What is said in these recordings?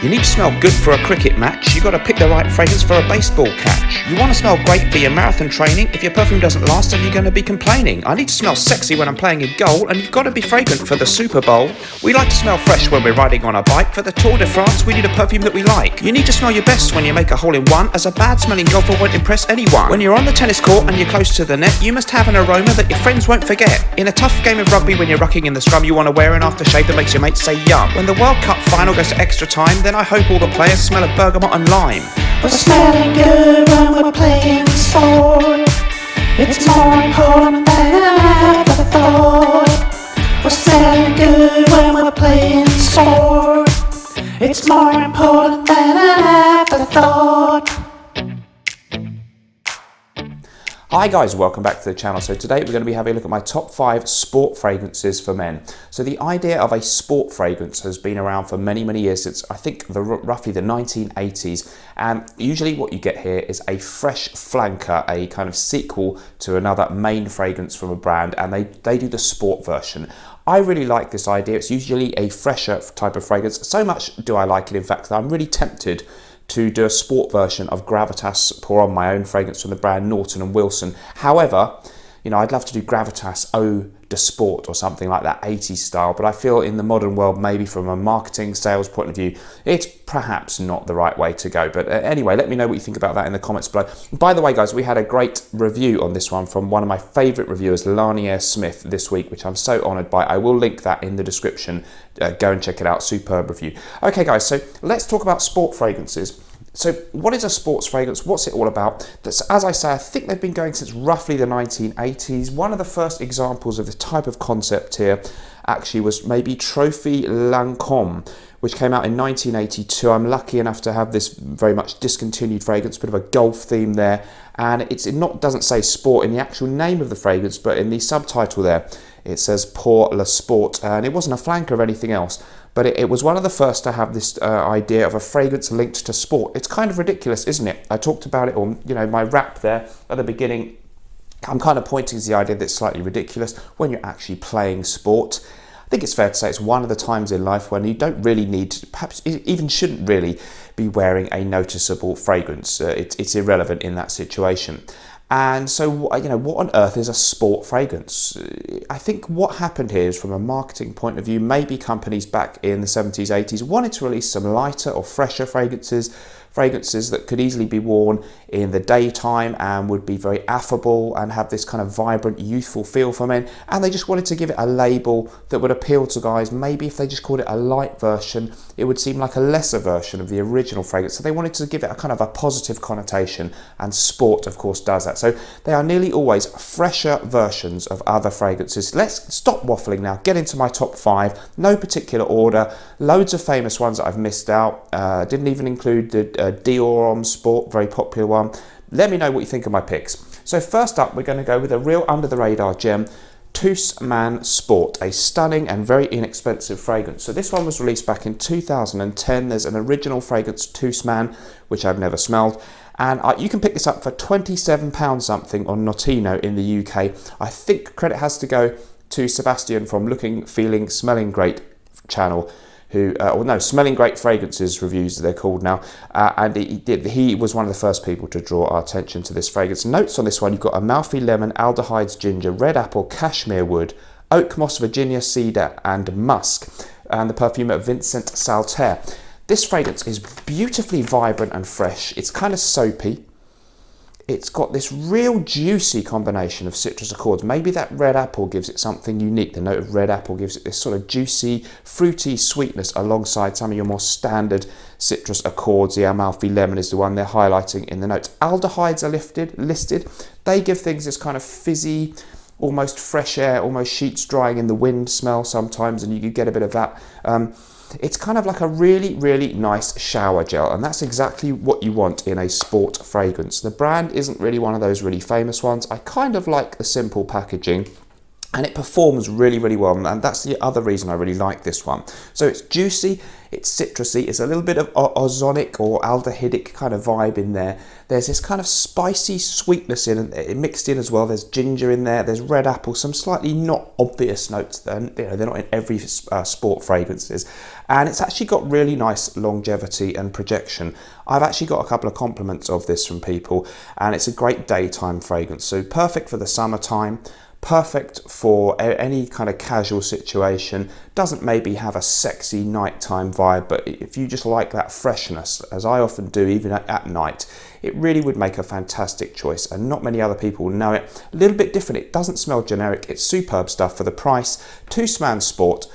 You need to smell good for a cricket match. You've got to pick the right fragrance for a baseball catch. You want to smell great for your marathon training. If your perfume doesn't last, then you're going to be complaining. I need to smell sexy when I'm playing in goal, and you've got to be fragrant for the Super Bowl. We like to smell fresh when we're riding on a bike. For the Tour de France, we need a perfume that we like. You need to smell your best when you make a hole-in-one, as a bad-smelling golfer won't impress anyone. When you're on the tennis court and you're close to the net, you must have an aroma that your friends won't forget. In a tough game of rugby, when you're rucking in the scrum, you want to wear an aftershave that makes your mates say yum. When the World Cup final goes to extra time, then I hope all the players smell of bergamot and lime. We're smelling good when we're playing sport. It's more important than an afterthought. We're smelling good when we're playing sport. It's more important than an afterthought. Hi guys, welcome back to the channel. So today we're going to be having a look at my top 5 sport fragrances for men. So the idea of a sport fragrance has been around for many years, since I think roughly the 1980s, and usually what you get here is a fresh flanker, a kind of sequel to another main fragrance from a brand, and they do the sport version. I really like this idea. It's usually a fresher type of fragrance. So much do I like it, in fact, that I'm really tempted to do a sport version of Gravitas Pour Homme, my own fragrance from the brand Naughton and Wilson. However, you know, I'd love to do Gravitas Eau de Sport or something like that, 80s style, but I feel in the modern world, maybe from a marketing sales point of view, it's perhaps not the right way to go. But anyway, let me know what you think about that in the comments below. By the way, guys, we had a great review on this one from one of my favourite reviewers, Lanier Smith, this week, which I'm so honoured by. I will link that in the description. Go and check it out. Superb review. Okay, guys, so let's talk about sport fragrances. So what is a sports fragrance? What's it all about? That's, as I say, I think they've been going since roughly the 1980s. One of the first examples of this type of concept here actually was maybe Trophy Lancôme, which came out in 1982. I'm lucky enough to have this very much discontinued fragrance, bit of a golf theme there. And it doesn't say sport in the actual name of the fragrance, but in the subtitle there, it says Pour le Sport, and it wasn't a flanker of anything else. But it was one of the first to have this idea of a fragrance linked to sport. It's kind of ridiculous, isn't it? I talked about it on, you know, my rap there at the beginning. I'm kind of pointing to the idea that it's slightly ridiculous when you're actually playing sport. I think it's fair to say it's one of the times in life when you don't really need, perhaps even shouldn't really be wearing a noticeable fragrance. It's irrelevant in that situation. And so, you know, what on earth is a sport fragrance? I think what happened here is, from a marketing point of view, maybe companies back in the 70s, 80s wanted to release some lighter or fresher fragrances that could easily be worn in the daytime and would be very affable and have this kind of vibrant, youthful feel for men. And they just wanted to give it a label that would appeal to guys. Maybe if they just called it a light version, it would seem like a lesser version of the original fragrance. So they wanted to give it a kind of a positive connotation, and sport, of course, does that. So they are nearly always fresher versions of other fragrances. Let's stop waffling now, get into my top 5, no particular order, loads of famous ones that I've missed out. Didn't even include the Dior Homme Sport, very popular one. Let me know what you think of my picks. So first up, we're going to go with a real under-the-radar gem, TOUS Man Sport, a stunning and very inexpensive fragrance. So this one was released back in 2010. There's an original fragrance, TOUS Man, which I've never smelled. And you can pick this up for £27 something on Notino in the UK. I think credit has to go to Sebastian from Looking, Feeling, Smelling Great channel, who, Smelling Great Fragrances reviews, they're called now, and he was one of the first people to draw our attention to this fragrance. Notes on this one: you've got Amalfi lemon, aldehydes, ginger, red apple, cashmere wood, oak moss, Virginia cedar, and musk, and the perfume of Vincent Salter. This fragrance is beautifully vibrant and fresh. It's kind of soapy. It's got this real juicy combination of citrus accords. Maybe that red apple gives it something unique. The note of red apple gives it this sort of juicy, fruity sweetness alongside some of your more standard citrus accords. The Amalfi lemon is the one they're highlighting in the notes. Aldehydes are listed. They give things this kind of fizzy, almost fresh air, almost sheets drying in the wind smell sometimes, and you get a bit of that. It's kind of like a really nice shower gel, and that's exactly what you want in a sport fragrance. The brand isn't really one of those really famous ones. I kind of like the simple packaging, and it performs really well, and that's the other reason I really like this one. So it's juicy, It's citrusy. It's a little bit of ozonic or aldehydic kind of vibe in there. There's this kind of spicy sweetness in it mixed in as well. There's ginger in there. There's red apple. Some slightly not obvious notes. Then they're not in every sport fragrances, and it's actually got really nice longevity and projection. I've actually got a couple of compliments of this from people, and it's a great daytime fragrance. So perfect for the summertime. Perfect for any kind of casual situation. Doesn't maybe have a sexy nighttime vibe, but if you just like that freshness, as I often do even at night, it really would make a fantastic choice, and not many other people know it. A little bit different. It doesn't smell generic. It's superb stuff for the price. TOUS Man Sport,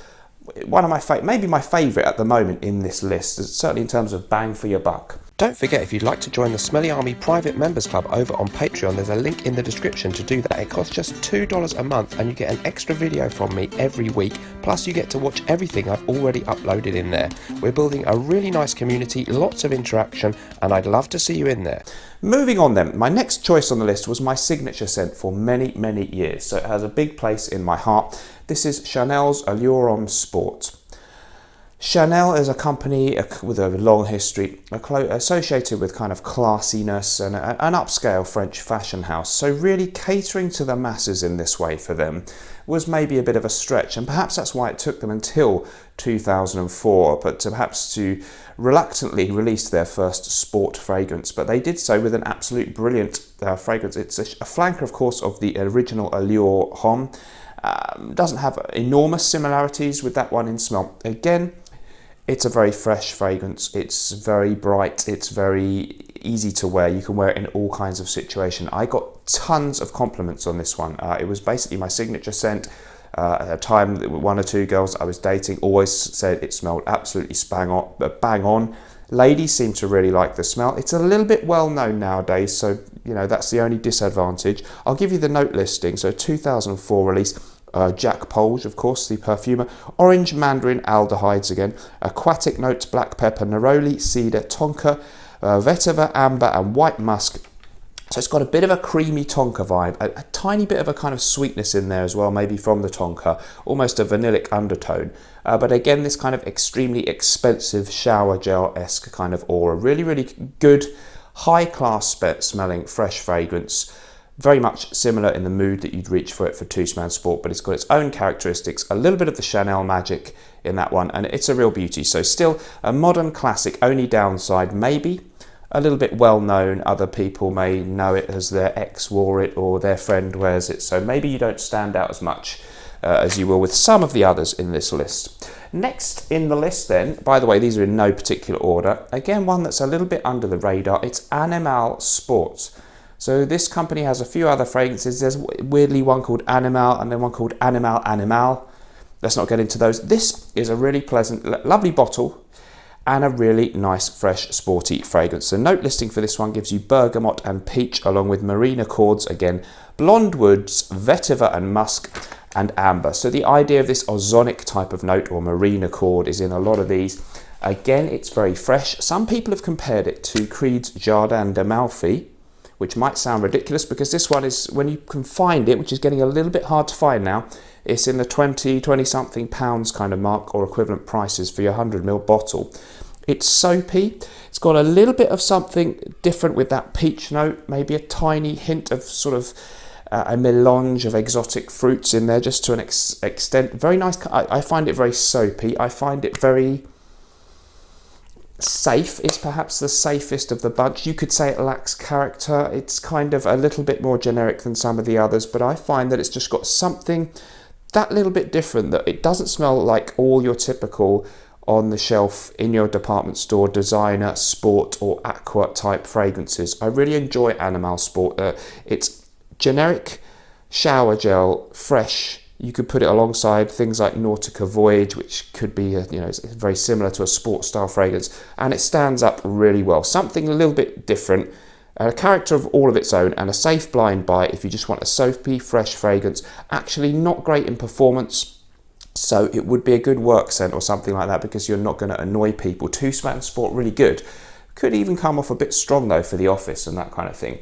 one of my maybe my favourite at the moment in this list, certainly in terms of bang for your buck. Don't forget, if you'd like to join the Smelly Army private members club over on Patreon, there's a link in the description to do that. It costs just $2 a month and you get an extra video from me every week, plus you get to watch everything I've already uploaded in there. We're building a really nice community, lots of interaction, and I'd love to see you in there. Moving on then, my next choice on the list was my signature scent for many, many years, so it has a big place in my heart. This is Chanel's ALLURE Sport. Chanel is a company with a long history, associated with kind of classiness and an upscale French fashion house. So really catering to the masses in this way for them was maybe a bit of a stretch, and perhaps that's why it took them until 2004, but perhaps to reluctantly release their first sport fragrance. But they did so with an absolute brilliant fragrance. It's a flanker, of course, of the original ALLURE Homme. Doesn't have enormous similarities with that one in smell. Again, it's a very fresh fragrance. It's very bright. It's very easy to wear. You can wear it in all kinds of situations. I got tons of compliments on this one. It was basically my signature scent. At a time, one or two girls I was dating always said it smelled absolutely bang on. Ladies seem to really like the smell. It's a little bit well known nowadays, so that's the only disadvantage. I'll give you the note listing. So 2004 release. Jack Polge, of course, the perfumer. Orange, mandarin, aldehydes again. Aquatic notes, black pepper, neroli, cedar, tonka, vetiver, amber, and white musk. So it's got a bit of a creamy tonka vibe, a tiny bit of a kind of sweetness in there as well, maybe from the tonka, almost a vanillic undertone. But again, this kind of extremely expensive shower gel-esque kind of aura. Really, really good, high-class smelling, fresh fragrance. Very much similar in the mood that you'd reach for it for TOUS Man Sport, but it's got its own characteristics, a little bit of the Chanel magic in that one, and it's a real beauty. So still a modern classic, only downside, maybe a little bit well known. Other people may know it as their ex wore it or their friend wears it, so maybe you don't stand out as much as you will with some of the others in this list. Next in the list then, by the way, these are in no particular order, again one that's a little bit under the radar, it's ANIMALE Sport. So this company has a few other fragrances. There's weirdly one called Animal and then one called Animal. Let's not get into those. This is a really pleasant, lovely bottle and a really nice, fresh, sporty fragrance. The note listing for this one gives you bergamot and peach along with marine accords, again, blonde woods, vetiver and musk, and amber. So the idea of this ozonic type of note or marine accord is in a lot of these. Again, it's very fresh. Some people have compared it to Creed's Jardin d'Amalfi, which might sound ridiculous because this one is, when you can find it, which is getting a little bit hard to find now, it's in the 20 something pounds kind of mark or equivalent prices for your 100ml bottle. It's soapy. It's got a little bit of something different with that peach note, maybe a tiny hint of sort of a melange of exotic fruits in there just to an extent. Very nice. I find it very soapy. I find it very safe. Is perhaps the safest of the bunch. You could say it lacks character. It's kind of a little bit more generic than some of the others, but I find that it's just got something that little bit different, that it doesn't smell like all your typical on the shelf in your department store designer sport or aqua type fragrances. I really enjoy ANIMALE Sport. It's generic shower gel, fresh. You could put it alongside things like Nautica Voyage, which could be, it's very similar to a sport style fragrance, and it stands up really well. Something a little bit different, a character of all of its own, and a safe blind buy if you just want a soapy, fresh fragrance. Actually not great in performance, so it would be a good work scent or something like that because you're not going to annoy people. TOUS Man Sport, really good. Could even come off a bit strong though for the office and that kind of thing.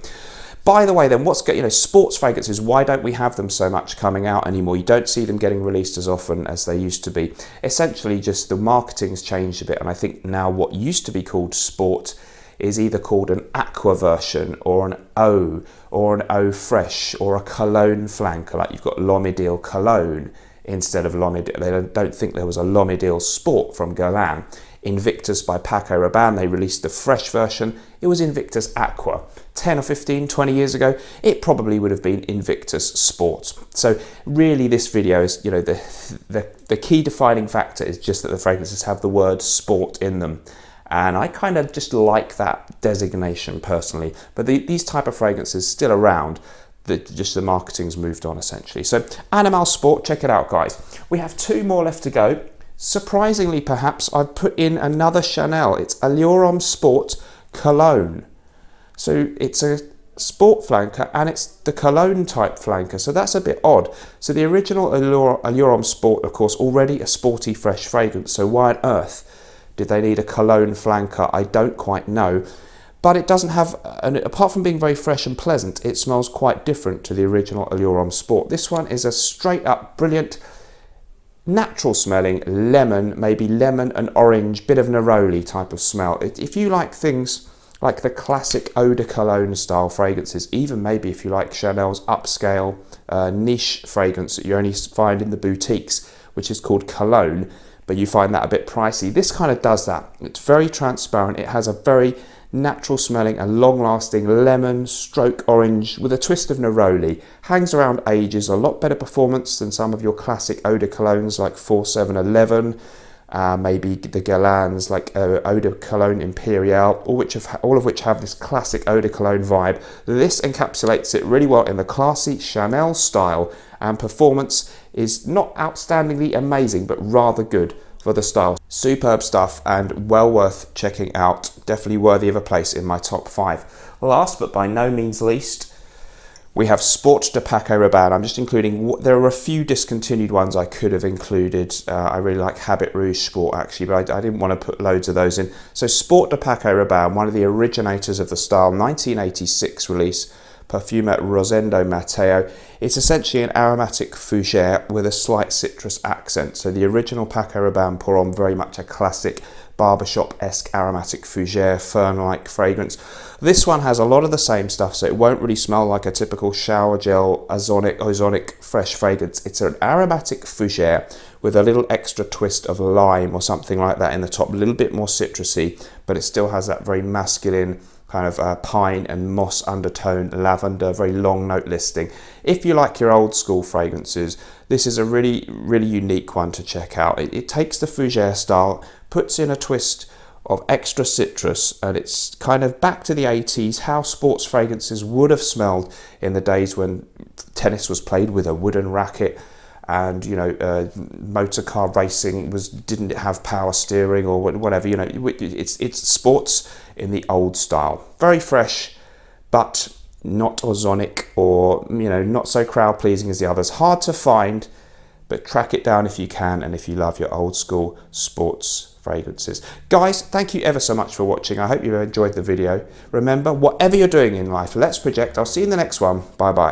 By the way, then sports fragrances, why don't we have them so much coming out anymore? You don't see them getting released as often as they used to be. Essentially, just the marketing's changed a bit, and I think now what used to be called sport is either called an aqua version or an eau fresh or a cologne flanker, like you've got L'Homme cologne instead of L'Homme. They don't think there was a L'Homme Sport from Guerlain. Invictus by PACO Rabanne, they released the fresh version. It was Invictus Aqua. 10 or 15, 20 years ago, it probably would have been Invictus Sport. So really this video is, the key defining factor is just that the fragrances have the word sport in them. And I kind of just like that designation personally. But these type of fragrances still around, just the marketing's moved on essentially. So ANIMALE Sport, check it out guys. We have 2 more left to go. Surprisingly perhaps, I've put in another Chanel. It's ALLURE Sport Cologne. So it's a sport flanker and it's the cologne type flanker, so that's a bit odd. So the original ALLURE Sport, of course, already a sporty fresh fragrance, so why on earth did they need a cologne flanker? I don't quite know. But it doesn't have, apart from being very fresh and pleasant, it smells quite different to the original ALLURE Sport. This one is a straight up brilliant, natural smelling lemon, maybe lemon and orange, bit of neroli type of smell. If you like things like the classic eau de cologne style fragrances, even maybe if you like Chanel's upscale niche fragrance that you only find in the boutiques, which is called cologne, but you find that a bit pricey. This kind of does that. It's very transparent. It has a very natural smelling and long lasting lemon stroke orange with a twist of neroli. Hangs around ages, a lot better performance than some of your classic eau de colognes like 4711, maybe the Guerlains like eau de cologne Imperial, all of which have this classic eau de cologne vibe. This encapsulates it really well in the classy Chanel style, and performance is not outstandingly amazing, but rather good for the style. Superb stuff and well worth checking out. Definitely worthy of a place in my top 5. Last but by no means least, we have Sport de PACO Rabanne. I'm just including, there are a few discontinued ones I could have included. I really like Habit Rouge Sport actually, but I didn't want to put loads of those in. So Sport de PACO Rabanne, one of the originators of the style, 1986 release, Perfumer Rosendo Matteo. It's essentially an aromatic fougere with a slight citrus accent. So the original PACO Rabanne Pour Homme, very much a classic barbershop-esque aromatic fougere, fern-like fragrance. This one has a lot of the same stuff, so it won't really smell like a typical shower gel ozonic fresh fragrance. It's an aromatic fougere with a little extra twist of lime or something like that in the top, a little bit more citrusy, but it still has that very masculine kind of pine and moss undertone, lavender, very long note listing. If you like your old school fragrances, this is a really, really unique one to check out. It takes the fougere style, puts in a twist of extra citrus, and it's kind of back to the 80s, how sports fragrances would have smelled in the days when tennis was played with a wooden racket, and motor car racing didn't have power steering or whatever. It's sports in the old style. Very fresh, but not ozonic or not so crowd pleasing as the others. Hard to find, but track it down if you can, and if you love your old school sports fragrances. Guys, thank you ever so much for watching. I hope you enjoyed the video. Remember, whatever you're doing in life, let's project. I'll see you in the next one. Bye bye.